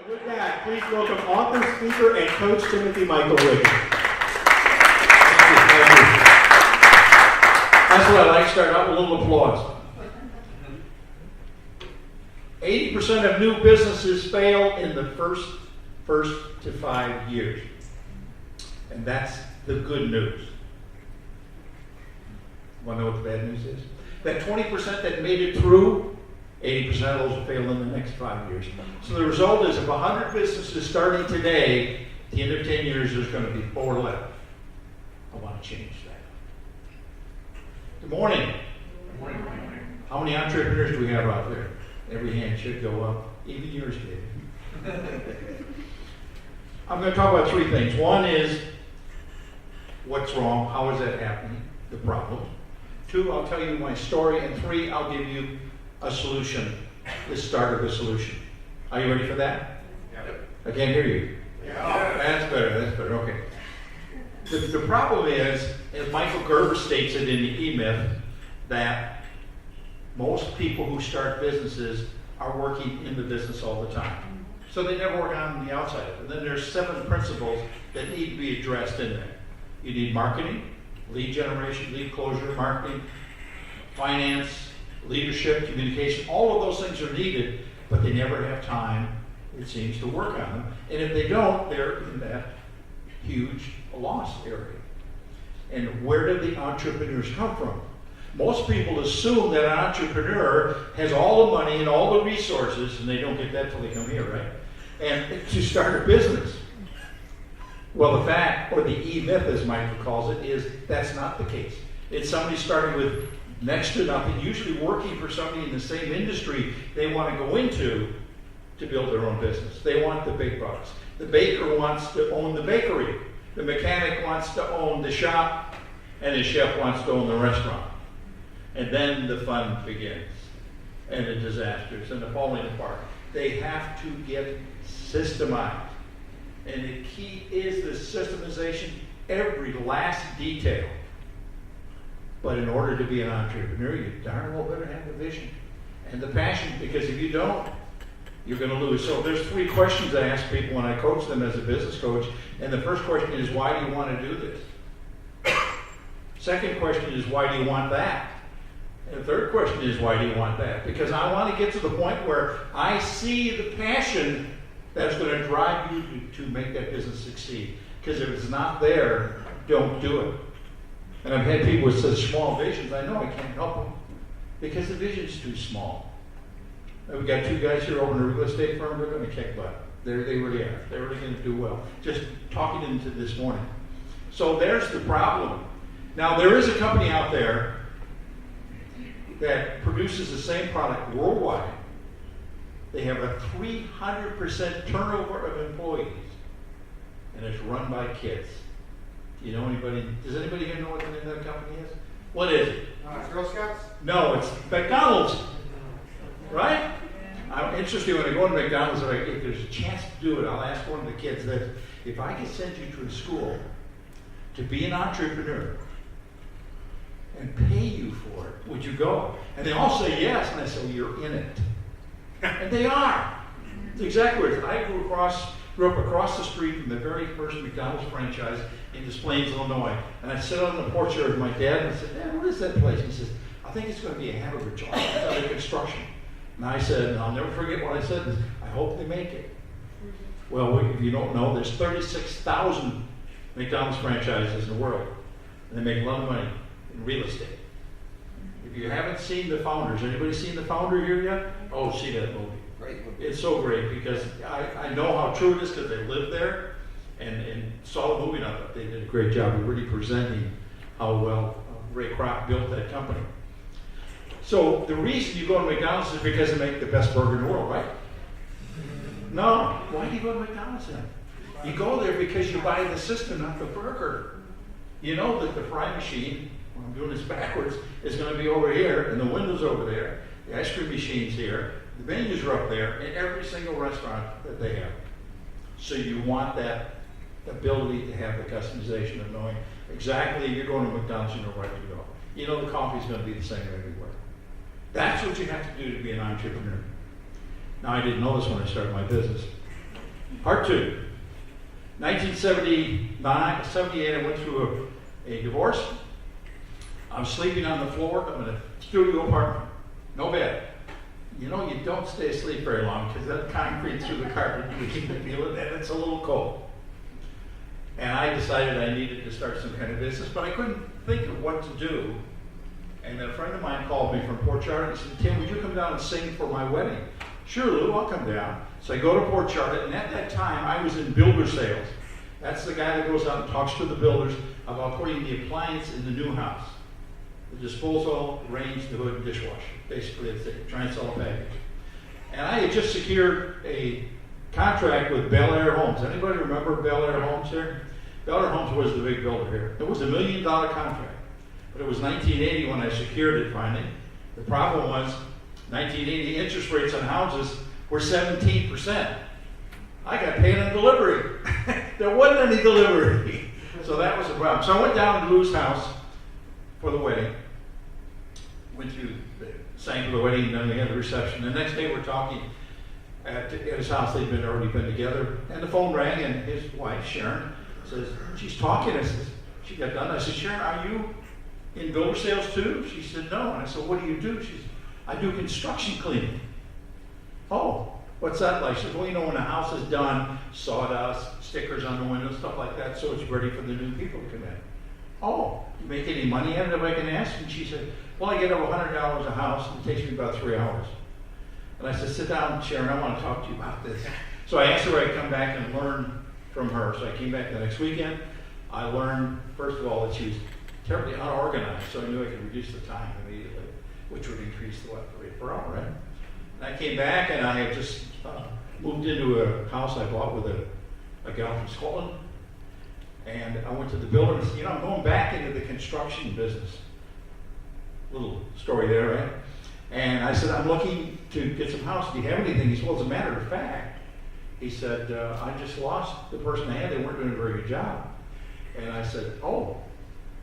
With that, please welcome author, speaker, and coach Timothy Michael Ricke. Thank you. That's what I like, start out with a little applause. 80% of new businesses fail in the first to 5 years. And that's the good news. Want to know what the bad news is? That 20% that made it through, 80% of those will fail in the next 5 years. So the result is if 100 businesses starting today, at the end of 10 years, there's going to be 4 left. I want to change that. Good morning. Good morning. How many entrepreneurs do we have out there? Every hand should go up. Even yours did. I'm going to talk about 3 things. One is what's wrong, how is that happening, the problem. 2, I'll tell you my story. And 3, I'll give you a solution, the start of a solution. Are you ready for that? Yep. I can't hear you. Yeah. That's better, okay. The problem is, as Michael Gerber states it in the E-Myth, that most people who start businesses are working in the business all the time. So they never work on the outside. And then there's 7 principles that need to be addressed in there. You need marketing, lead generation, lead closure, marketing, finance, leadership, communication. All of those things are needed, but they never have time, it seems, to work on them. And if they don't, they're in that huge loss area. And where do the entrepreneurs come from? Most people assume that an entrepreneur has all the money and all the resources, and they don't get that till they come here, right? And to start a business. Well, the fact, or the E-Myth as Michael calls it, is that's not the case. It's somebody starting with next to nothing, usually working for somebody in the same industry they want to go into to build their own business. They want the big bucks. The baker wants to own the bakery. The mechanic wants to own the shop, and the chef wants to own the restaurant. And then the fun begins, and the disasters, and the falling apart. They have to get systemized. And the key is the systemization, every last detail. But in order to be an entrepreneur, you darn well better have the vision and the passion, because if you don't, you're going to lose. So there's 3 questions I ask people when I coach them as a business coach. And the first question is, why do you want to do this? Second question is, why do you want that? And the third question is, why do you want that? Because I want to get to the point where I see the passion that's going to drive you to make that business succeed. Because if it's not there, don't do it. And I've had people with such small visions, I know I can't help them. Because the vision's too small. We've got 2 guys here over in a real estate firm, they're going to kick butt. They really are. They're really going to do well. Just talking into this morning. So there's the problem. Now, there is a company out there that produces the same product worldwide. They have a 300% turnover of employees, and it's run by kids. Do you know anybody? Does anybody here know what the name of that company is? What is it? Girl Scouts? No, it's McDonald's. Right? I'm interested when I go to McDonald's, if there's a chance to do it, I'll ask one of the kids that if I could send you to a school to be an entrepreneur and pay you for it, would you go? And they all say yes, and I say, well, you're in it. And they are. It's exactly what it is. I grew up across the street from the very first McDonald's franchise in Des Plaines, Illinois. And I sit on the porch there with my dad, and I said, Dad, what is that place? He says, I think it's going to be a hamburger joint. It's under construction. And I said, and I'll never forget what I said, is, I hope they make it. Well, if you don't know, there's 36,000 McDonald's franchises in the world. And they make a lot of money in real estate. If you haven't seen The Founders, anybody seen The Founder here yet? Oh, see that movie. Great movie. It's so great because I know how true it is because they lived there and saw the movie, and I thought they did a great job of really presenting how well Ray Kroc built that company. So the reason you go to McDonald's is because they make the best burger in the world, right? No. Why do you go to McDonald's then? You go there because you buy the system, not the burger. You know that the fry machine, when I'm doing this backwards, is going to be over here, and the window's over there, the ice cream machine's here, the menus are up there, in every single restaurant that they have. So you want that ability to have the customization of knowing exactly if you're going to McDonald's, you know where to go. You know the coffee's going to be the same everywhere. That's what you have to do to be an entrepreneur. Now, I didn't know this when I started my business. Part two. 1979, 78, I went through a divorce. I was sleeping on the floor in a studio apartment. No bed. You know, you don't stay asleep very long because that concrete through the carpet, you can feel it, and it's a little cold. And I decided I needed to start some kind of business, but I couldn't think of what to do. And then a friend of mine called me from Port Charlotte and said, Tim, would you come down and sing for my wedding? Sure, Lou, I'll come down. So I go to Port Charlotte, and at that time, I was in builder sales. That's the guy that goes out and talks to the builders about putting the appliance in the new house. The disposal, range, the hood, dishwasher. Basically, it's it. Try and sell a package. And I had just secured a contract with Bel Air Homes. Anybody remember Bel Air Homes here? Bel Air Homes was the big builder here. It was $1 million contract. But it was 1980 when I secured it finally. The problem was 1980 interest rates on houses were 17%. I got paid on delivery. There wasn't any delivery. So that was a problem. So I went down to Lou's house for the wedding. Went to, sang for the wedding, then we had the reception. The next day we're talking at his house. They'd already been together. And the phone rang, and his wife, Sharon, says, she's talking. I said, she got done. I said, Sharon, are you in builder sales too? She said, no. And I said, what do you do? She said, I do construction cleaning. Oh, what's that like? She said, well, you know, when a house is done, sawdust, stickers on the windows, stuff like that, so it's ready for the new people to come in. Oh, you make any money at it, if I can ask? And she said, well, I get over $100 a house, and it takes me about 3 hours. And I said, sit down, Sharon, I want to talk to you about this. So I asked her if I'd come back and learn from her. So I came back the next weekend. I learned, first of all, that she was terribly unorganized, so I knew I could reduce the time immediately, which would increase the rate per hour, right? And I came back, and I had just moved into a house I bought with a gal from Scotland. And I went to the builder and said, you know, I'm going back into the construction business. Little story there, right? And I said, I'm looking to get some house. Do you have anything? He said, well, as a matter of fact, he said, I just lost the person I had. They weren't doing a very good job. And I said, oh,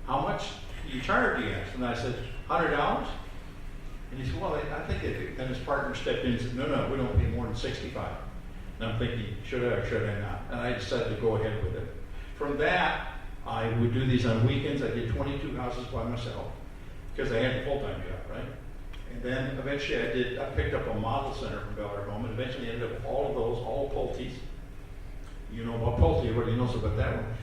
how much do you charge? He asked. And I said, $100. And he said, well, I think it. And his partner stepped in and said, no, we don't pay more than $65. And I'm thinking, should I or should I not? And I decided to go ahead with it. From that, I would do these on weekends. I did 22 houses by myself because I had a full-time job, right? And then eventually I picked up a model center from Bel Air Home, and eventually ended up all of those, all Pulte's. You know about Pulte, everybody knows about that one.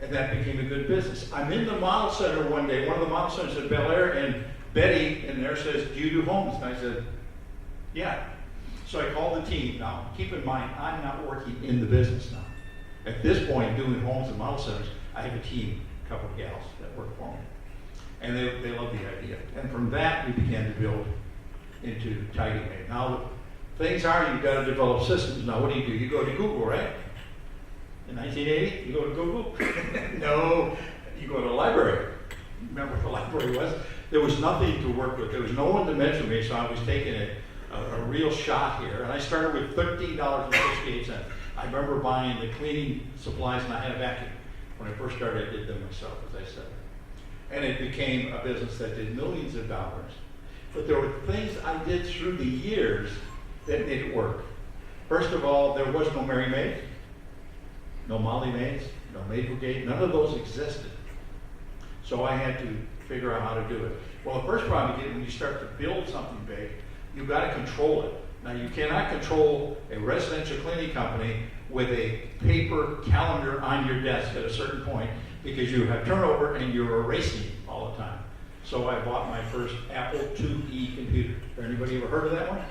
And that became a good business. I'm in the model center one day, one of the model centers at Bel Air, and Betty in there says, do you do homes? And I said, yeah. So I called the team. Now, keep in mind, I'm not working in the business now. At this point, doing homes and model centers, I have a team, a couple of gals that work for me. And they love the idea. And from that, we began to build into Tidy Made. Now, things are, you've got to develop systems. Now, what do? You go to Google, right? In 1980, you go to Google? No, you go to a library. Remember what the library was? There was nothing to work with. There was no one to mentor me, so I was taking a real shot here. And I started with $13.68. I remember buying the cleaning supplies, and I had a vacuum. When I first started, I did them myself, as I said. And it became a business that did millions of dollars. But there were things I did through the years that made it work. First of all, there was no Mary Maid, no Molly Maids, no Maid Brigade. None of those existed. So I had to figure out how to do it. Well, the first problem you get when you start to build something big, you've got to control it. Now, you cannot control a residential cleaning company with a paper calendar on your desk at a certain point because you have turnover and you're erasing all the time. So I bought my first Apple IIe computer. Anybody ever heard of that one?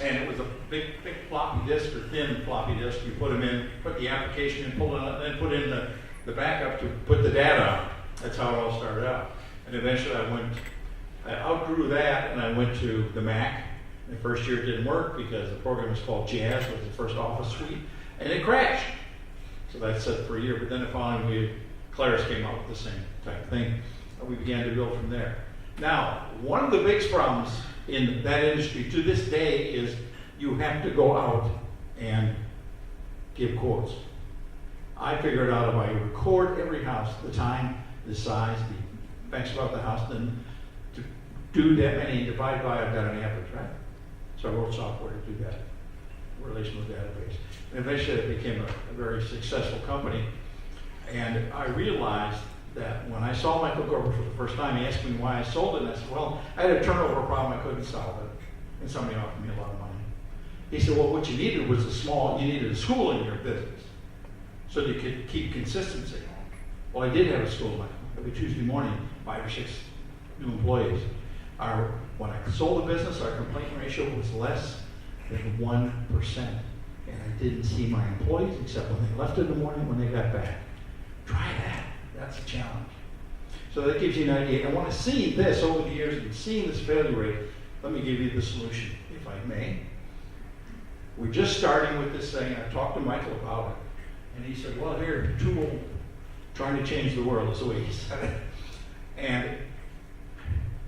And it was a big floppy disk or thin floppy disk. You put them in, put the application in, pull it out, then put in the backup to put the data on. That's how it all started out. And eventually I outgrew that and I went to the Mac. The first year it didn't work because the program was called Jazz, was the first office suite, and it crashed. So that set for a year, but then finally Claris came out with the same type of thing, and we began to build from there. Now, one of the biggest problems in that industry to this day is you have to go out and give quotes. I figured out if I record every house, the time, the size, the facts about the house, then to do that many and divide by, I've got an average, right? So I wrote software to do that. relational database. And eventually it became a very successful company. And I realized that when I saw Michael Gorber for the first time, he asked me why I sold it, and I said, well, I had a turnover problem, I couldn't solve it. And somebody offered me a lot of money. He said, well, what you needed was you needed a school in your business so you could keep consistency. Well, I did have a school, every Tuesday morning, 5 or 6 new employees. When I sold the business, our complaint ratio was less than 1%. And I didn't see my employees except when they left in the morning, when they got back. Try that. That's a challenge. So that gives you an idea. I want to see this over the years and seeing this failure rate. Let me give you the solution, if I may. We're just starting with this thing. I talked to Michael about it. And he said, well, here, too old. Trying to change the world is the way he said it. And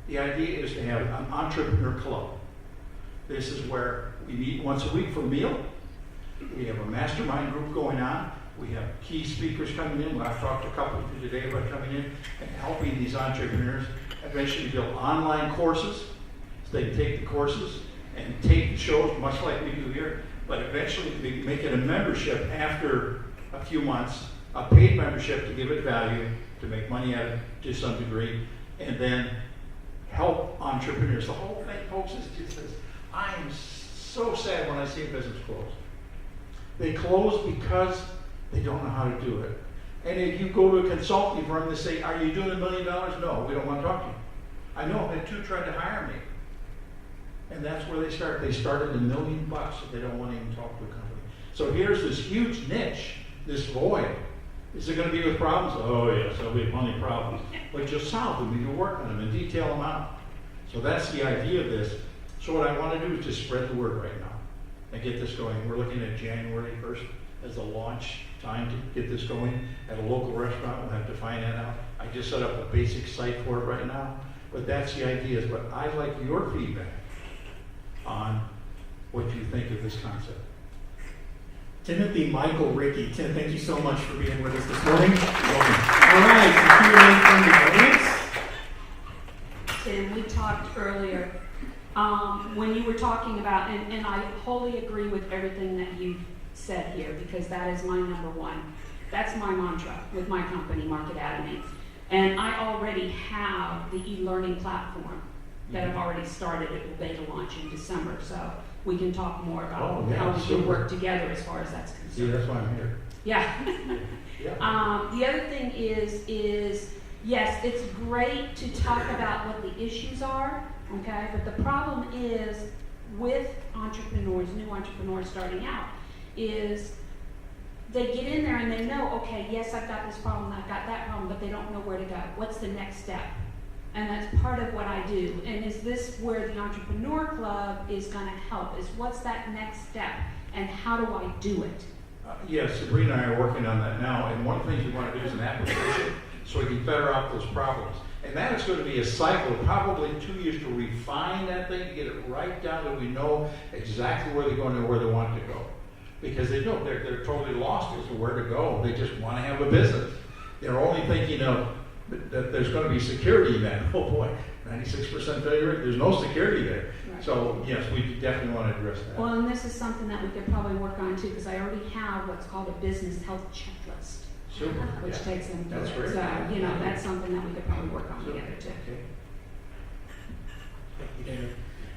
the idea is to have an entrepreneur club. This is where we meet once a week for a meal. We have a mastermind group going on. We have key speakers coming in. I've talked to a couple of you today about coming in and helping these entrepreneurs eventually build online courses so they can take the courses and take the shows, much like we do here, but eventually we make it a membership after a few months, a paid membership to give it value, to make money at it to some degree, and then help entrepreneurs. The whole thing, folks, is just this. I am so sad when I see a business close. They close because they don't know how to do it. And if you go to a consulting firm, they say, are you doing $1 million? No, we don't want to talk to you. I know, I've had 2 tried to hire me. And that's where they start. They started $1 million, and they don't want to even talk to a company. So here's this huge niche, this void. Is it going to be with problems? Oh yes, there'll be plenty of problems. But you'll solve them, you work on them and detail them out. So that's the idea of this. So what I want to do is just spread the word right now and get this going. We're looking at January 1st as the launch time to get this going at a local restaurant. We'll have to find that out. I just set up a basic site for it right now. But that's the idea. But I'd like your feedback on what you think of this concept. Timothy Michael Ricke. Tim, thank you so much for being with us this morning. All right, Q&A from the audience. Tim, we talked earlier when you were talking about, and I wholly agree with everything that you've said here, because that is my number one. That's my mantra with my company, Market Atomy. And I already have the e-learning platform that I've already started. It will beta launch in December, so we can talk more about how we can work together as far as that's concerned. See, that's why I'm here. Yeah. The other thing is yes, it's great to talk about what the issues are, okay? But the problem is with entrepreneurs, new entrepreneurs starting out, is they get in there and they know, okay, yes, I've got this problem, I've got that problem, but they don't know where to go. What's the next step? And that's part of what I do. And is this where the Entrepreneur Club is going to help? Is what's that next step? And how do I do it? Yes, Sabrina and I are working on that now. And one of the things we want to do is an application so we can better out those problems. And that is going to be a cycle of probably 2 years to refine that thing, to get it right down that we know exactly where they're going and where they want to go. Because they know they're totally lost as to where to go. They just want to have a business. They're only thinking of that there's going to be security in that. Oh boy, 96% failure rate, there's no security there. Right. So yes, we definitely want to address that. Well, and this is something that we could probably work on too, because I already have what's called a business health checklist. Super. Which takes them through That's it. great. So, that's something that we could probably work on together too. Okay.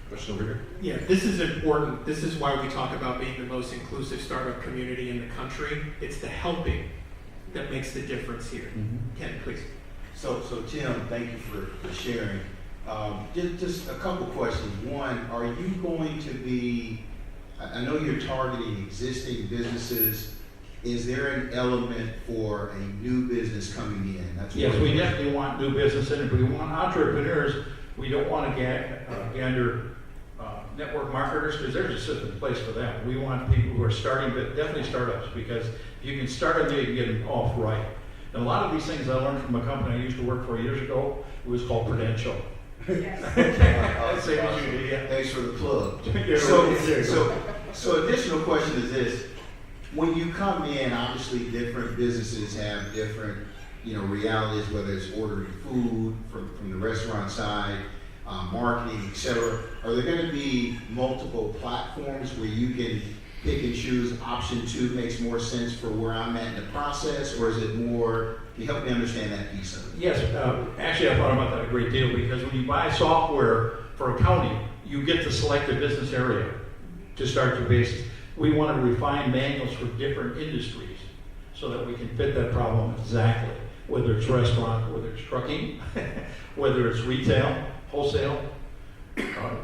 Question over here. Yeah, this is important. This is why we talk about being the most inclusive startup community in the country. It's the helping that makes the difference here. Mm-hmm. Ken, please. So Tim, thank you for sharing. Just a couple questions. One, are you going to be, I know you're targeting existing businesses. Is there an element for a new business coming in? That's yes, we definitely want new business in it, but we want entrepreneurs. We don't want to gander network marketers, because there's a system in place for that. We want people who are starting, but definitely startups, because if you can start them, you can get them off right. And a lot of these things I learned from a company I used to work for years ago. It was called Prudential. Yes. Same as you did. Yeah. Thanks for the plug. Yeah, So additional question is this. When you come in, obviously different businesses have different, realities, whether it's ordering food from the restaurant side, marketing, etc. Are there going to be multiple platforms where you can pick and choose option 2 makes more sense for where I'm at in the process, or is it more, can you help me understand that piece of it? Yes, actually I thought about that a great deal, because when you buy software for accounting, you get to select a business area to start your basis. We want to refine manuals for different industries so that we can fit that problem exactly, whether it's restaurant, whether it's trucking, whether it's retail, wholesale,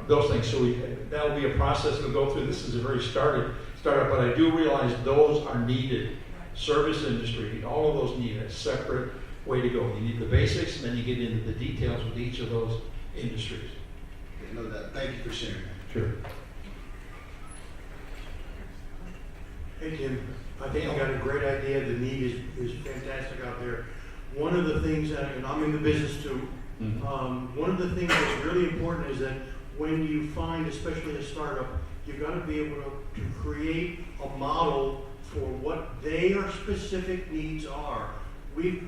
those things. So that'll be a process we'll go through. This is a very startup, but I do realize those are needed. Service industry, all of those need a separate way to go. You need the basics, and then you get into the details with each of those industries. Okay, no doubt. Thank you for sharing that. Sure. Hey Tim, I think you got a great idea. The need is fantastic out there. One of the things, and I'm in the business too, one of the things that's really important is that when you find, especially a startup, you've got to be able to create a model for what their specific needs are. You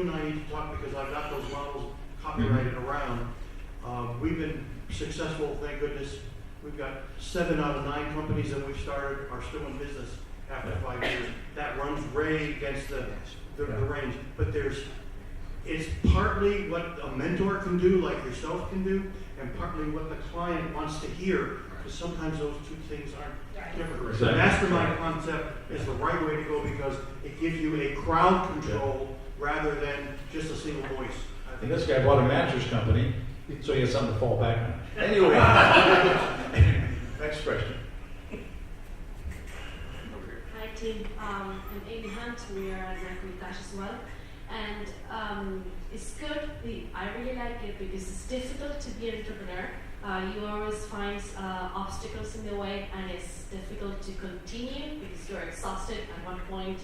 and I need to talk, because I've got those models copyrighted around. We've been successful, thank goodness. We've got 7 out of 9 companies that we've started are still in business after 5 years. That runs way against the range. But it's partly what a mentor can do, like yourself can do, and partly what the client wants to hear, because sometimes those two things aren't different. Exactly. The mastermind concept is the right way to go, because it gives you a crowd control rather than just a single voice. And this guy bought a mattress company, so he has something to fall back on. Anyway, next question. Hi Tim, I'm Amy Hunt. We are at Ricke as well, and it's good. I really like it because it's difficult to be an entrepreneur. You always find obstacles in the way, and it's difficult to continue because you're exhausted. At one point,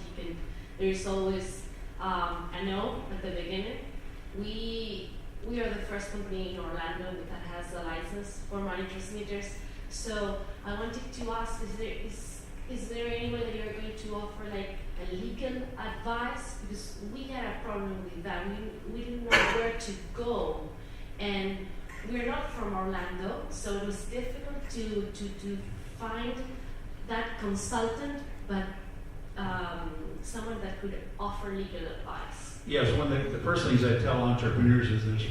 there's always a no at the beginning. We are the first company in Orlando that has a license for money transmitters. So I wanted to ask, is there any way that you're going to offer like a legal advice? Because we had a problem with that. We didn't know where to go, and we're not from Orlando, so it was difficult to find that consultant, but someone that could offer legal advice. Yes, one of the first things I tell entrepreneurs is there's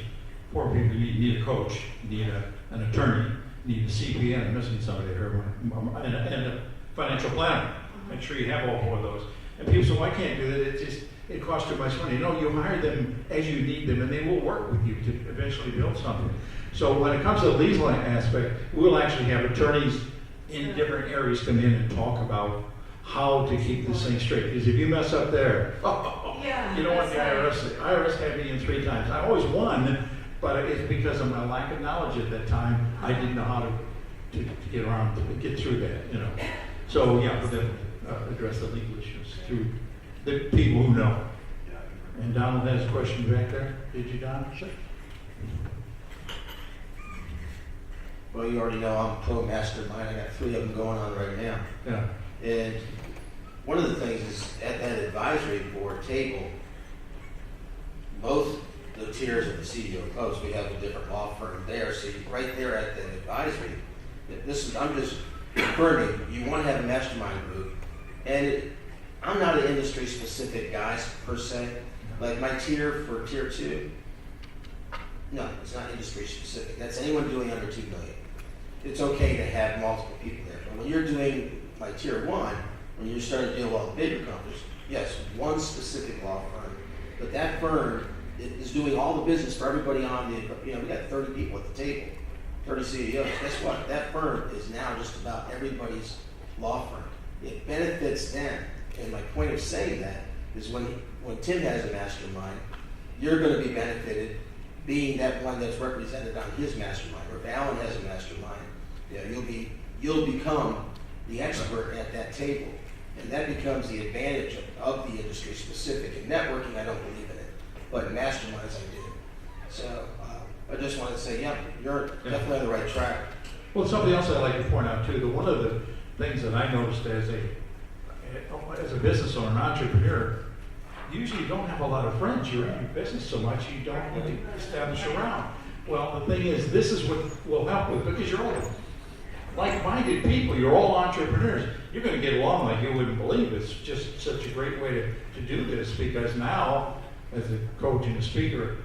4 people. You need a coach, you need an attorney, you need a CPA, I'm missing somebody here, and a financial planner. Make sure you have all 4 of those. And people say, well, I can't do that, it costs too much money. No, you hire them as you need them, and they will work with you to eventually build something. So when it comes to the legal aspect, we'll actually have attorneys in different areas come in and talk about how to keep this thing straight. Because if you mess up there, you don't want the IRS. The IRS had me in 3 times. I always won, but it's because of my lack of knowledge at that time. I didn't know how to get around, to get through that, you know. So yeah, we'll definitely address the legal issues through the people who know. And Donald has a question back there. Did you, Don? Sure. Well, you already know I'm pro mastermind. I got 3 of them going on right now. Yeah. And one of the things is at that advisory board table, both the tiers of the CEO post, we have a different law firm there. So right there at the advisory, I'm just confirming, you want to have a mastermind group. And I'm not an industry specific guy per se. Like my tier for tier 2, no, it's not industry specific. That's anyone doing under 2 million. It's okay to have multiple people there. But when you're doing like tier 1, when you're starting to deal with all the bigger companies, yes, one specific law firm, but that firm is doing all the business for everybody on the, we got 30 people at the table, 30 CEOs. Guess what? That firm is now just about everybody's law firm. It benefits them. And my point of saying that is when Tim has a mastermind, you're going to be benefited being that one that's represented on his mastermind. Or if Alan has a mastermind, you'll become the expert at that table. And that becomes the advantage of the industry specific. In networking, I don't believe in it, but in masterminds, I do. So I just wanted to say, yeah, you're definitely on the right track. Well, something else I'd like to point out too, that one of the things that I noticed as a business owner, an entrepreneur, usually you don't have a lot of friends. You're in your business so much, you don't really establish around. Well, the thing is, this is what will help with, because you're older. like-minded people. You're all entrepreneurs. You're going to get along like you wouldn't believe. It's just such a great way to do this, because now, as a coach and a speaker,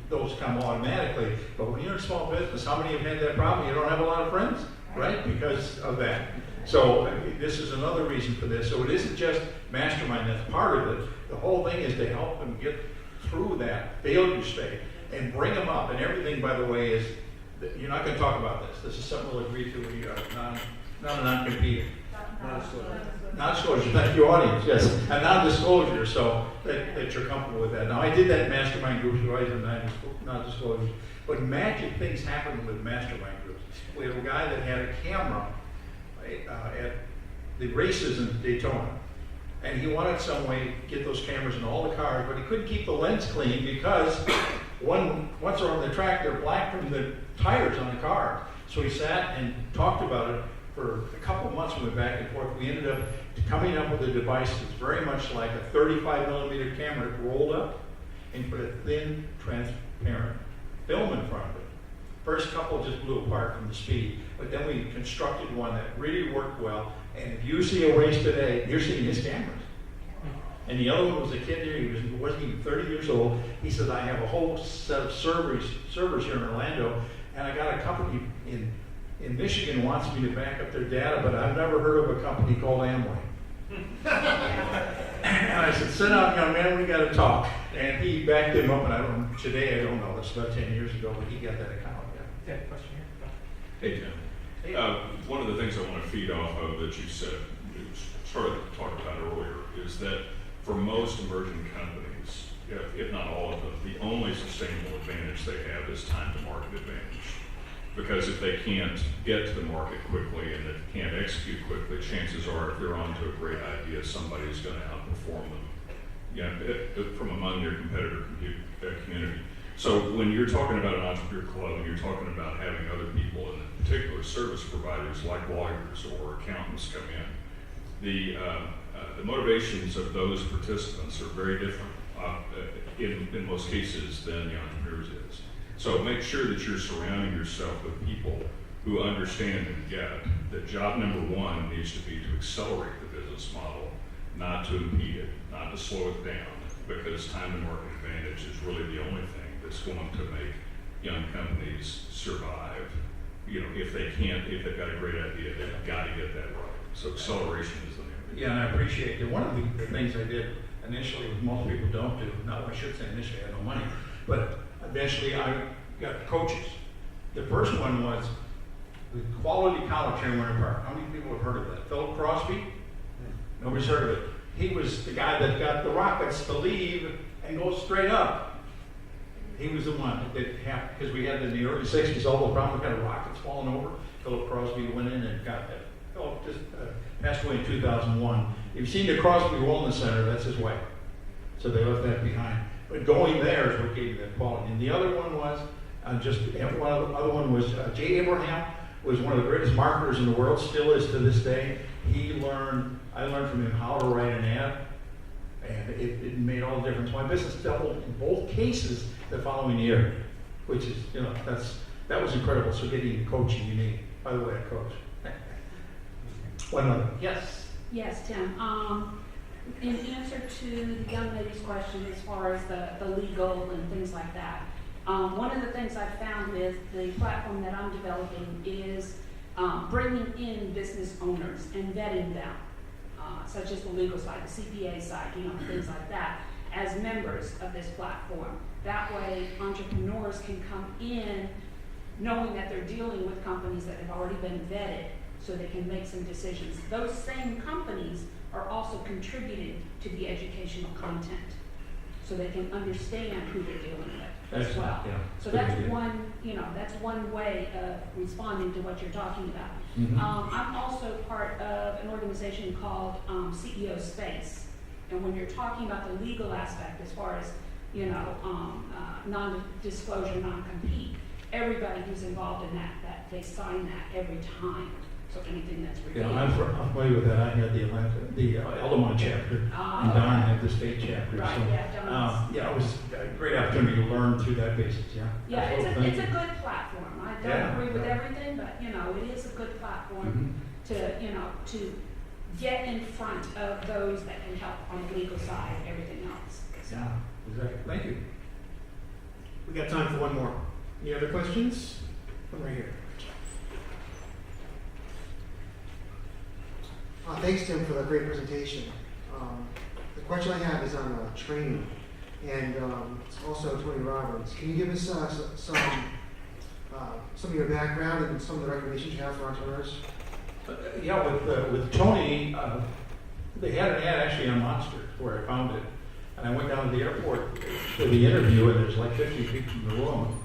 those come automatically. But when you're in a small business, how many have had that problem? You don't have a lot of friends, right? Because of that. So this is another reason for this. So it isn't just mastermind, that's part of it. The whole thing is to help them get through that failure state and bring them up. And everything, by the way, is, you're not going to talk about this. This is something we'll agree to. We are not a non-compete. Non-disclosure, thank you, audience, yes. A non-disclosure, so that you're comfortable with that. Now, I did that in mastermind groups, right, and non-disclosure. But magic things happen with mastermind groups. We had a guy that had a camera at the races in Daytona. And he wanted some way to get those cameras in all the cars, but he couldn't keep the lens clean because once they're on the track, they're black from the tires on the car. So he sat and talked about it for a couple of months. We went back and forth. We ended up coming up with a device that's very much like a 35 millimeter camera rolled up and put a thin, transparent film in front of it. First couple just blew apart from the speed, but then we constructed one that really worked well. And if you see a race today, you're seeing his cameras. And the other one was a kid here, he wasn't even 30 years old. He said, I have a whole set of servers here in Orlando, and I got a company in Michigan wants me to back up their data, but I've never heard of a company called Amway. And I said, sit down, young man, we got to talk. And he backed him up, and today I don't know, it's about 10 years ago, but he got that account. Yeah, question here. Hey, Tim. One of the things I want to feed off of that you said, you started to talk about earlier, is that for most emerging companies, if not all of them, the only sustainable advantage they have is time to market advantage. Because if they can't get to the market quickly and they can't execute quickly, chances are if they're onto a great idea, somebody's going to outperform them from among their competitor community. So when you're talking about an entrepreneur club and you're talking about having other people, and in particular service providers like lawyers or accountants come in, the motivations of those participants are very different in most cases than the entrepreneurs is. So make sure that you're surrounding yourself with people who understand and get that job number one needs to be to accelerate the business model, not to impede it, not to slow it down, because time to market advantage is really the only thing that's going to make young companies survive. If they've got a great idea, they've got to get that right. So acceleration is the name of it. Yeah, and I appreciate it. One of the things I did initially, which most people don't do, now I should say initially I had no money, but eventually I got coaches. The first one was the Quality College here in Winter Park. How many people have heard of that? Philip Crosby? Nobody's heard of it. He was the guy that got the rockets to leave and go straight up. He was the one that happened, because we had in the early 60s all the problem, we got rockets falling over. Philip Crosby went in and got that. Philip just passed away in 2001. If you've seen the Crosby Wellness Center, that's his way. So they left that behind. But going there is what gave you that quality. And the other one was, Jay Abraham was one of the greatest marketers in the world, still is to this day. I learned from him how to write an ad, and it made all the difference. My business doubled in both cases the following year, which is, that was incredible. So getting the coaching you need. By the way, I coach. One other. Yes. Yes, Tim. In answer to the young lady's question as far as the legal and things like that, one of the things I've found with the platform that I'm developing is bringing in business owners and vetting them, such as the legal side, the CPA side, things like that, as members of this platform. That way, entrepreneurs can come in knowing that they're dealing with companies that have already been vetted, so they can make some decisions. Those same companies are also contributing to the educational content, so they can understand who they're dealing with as well. Yeah. So that's one way of responding to what you're talking about. Mm-hmm. I'm also part of an organization called CEO Space, and when you're talking about the legal aspect, as far as non-disclosure, non-compete, everybody who's involved in that they sign that every time. So anything that's Yeah, related. I'm familiar with that. I had the Eldamont chapter, and Don had the state chapter. Right, So, yeah, Don's. yeah, it was a great opportunity to learn through that basis, yeah. Yeah, it's Absolutely. a good platform. I don't Yeah. agree with everything, but, you know, it is a good platform Mhm. to, you know, to get in front of those that can help on the legal side, everything else. So, Yeah, exactly. Thank you. We got time for one more. Any other questions? One right here. Thanks, Tim, for the great presentation. The question I have is on training, and also Tony Robbins. Can you give us some of your background and some of the recommendations you have for entrepreneurs? Yeah, with Tony, they had an ad actually on Monster where I found it. And I went down to the airport for the interview, and there's like 50 people in the room.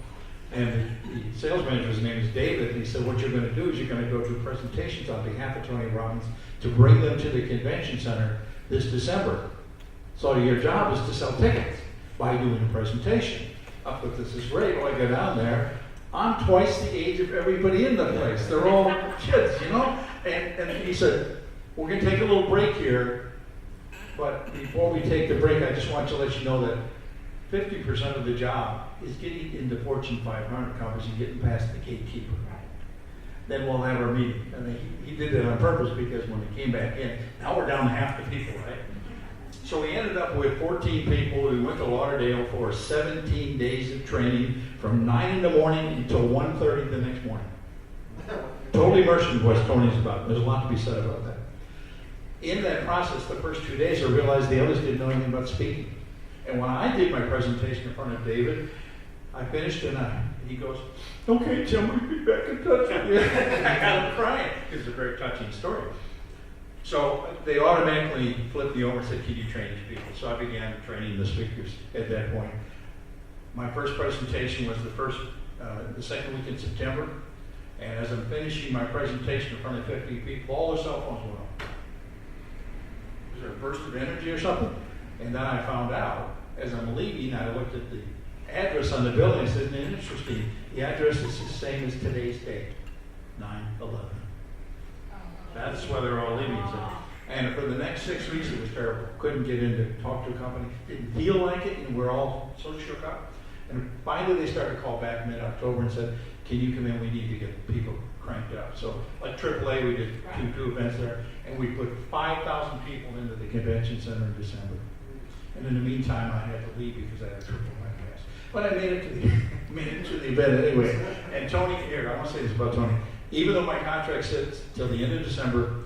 And the sales manager's name is David, and he said, what you're going to do is you're going to go do presentations on behalf of Tony Robbins to bring them to the convention center this December. So your job is to sell tickets by doing a presentation. I thought, this is great. Well, I go down there. I'm twice the age of everybody in the place. They're all kids, you know? And he said, we're going to take a little break here, but before we take the break, I just want to let you know that 50% of the job is getting into Fortune 500 companies and getting past the gatekeeper. Then we'll have our meeting. And he did that on purpose because when he came back in, now we're down to half the people, right? So we ended up with 14 people. We went to Lauderdale for 17 days of training from 9 in the morning until 1:30 the next morning. Totally immersion is what Tony's about. There's a lot to be said about that. In that process, the first 2 days, I realized the others didn't know anything about speaking. And when I did my presentation in front of David, I finished and he goes, okay, Tim, we'll be back in touch with you. I got him crying. It's a very touching story. So they automatically flipped me over and said, can you train these people? So I began training the speakers at that point. My first presentation was the second week in September. And as I'm finishing my presentation in front of 50 people, all their cell phones went off. Was there a burst of energy or something? And then I found out, as I'm leaving, I looked at the address on the building and said, isn't it interesting? The address is the same as today's date, 9/11. That's where they're all leaving. So. And for the next 6 weeks, it was terrible. Couldn't get in to talk to a company. Didn't feel like it, and we're all so shook up. And finally, they started to call back mid-October and said, can you come in? We need to get people cranked up. So like AAA, we did two events there, and we put 5,000 people into the convention center in December. And in the meantime, I had to leave because I had to triple my gas. But I made it to the event anyway. And Tony, here, I want to say this about Tony. Even though my contract sits till the end of December,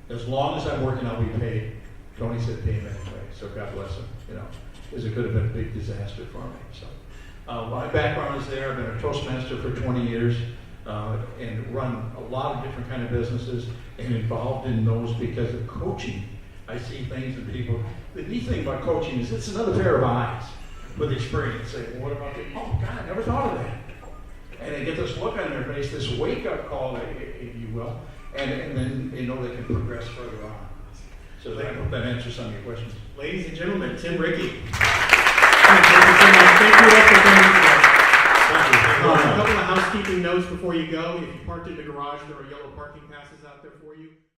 as long as I'm working, I'll be paid. Tony said pay him anyway, so God bless him. You know, because it could have been a big disaster for me. So my background is there. I've been a Toastmaster for 20 years and run a lot of different kind of businesses and involved in those because of coaching. I see things in people. The neat thing about coaching is it's another pair of eyes with experience. Say, well, what about this? Oh, God, I never thought of that. And they get this look on their face, this wake-up call, if you will, and then they know they can progress further on. So I hope that answers some of your questions. Ladies and gentlemen, Tim Ricke. Thank you so much. Thank you all for coming today. A couple of housekeeping notes before you go. If you parked in the garage, there are yellow parking passes out there for you.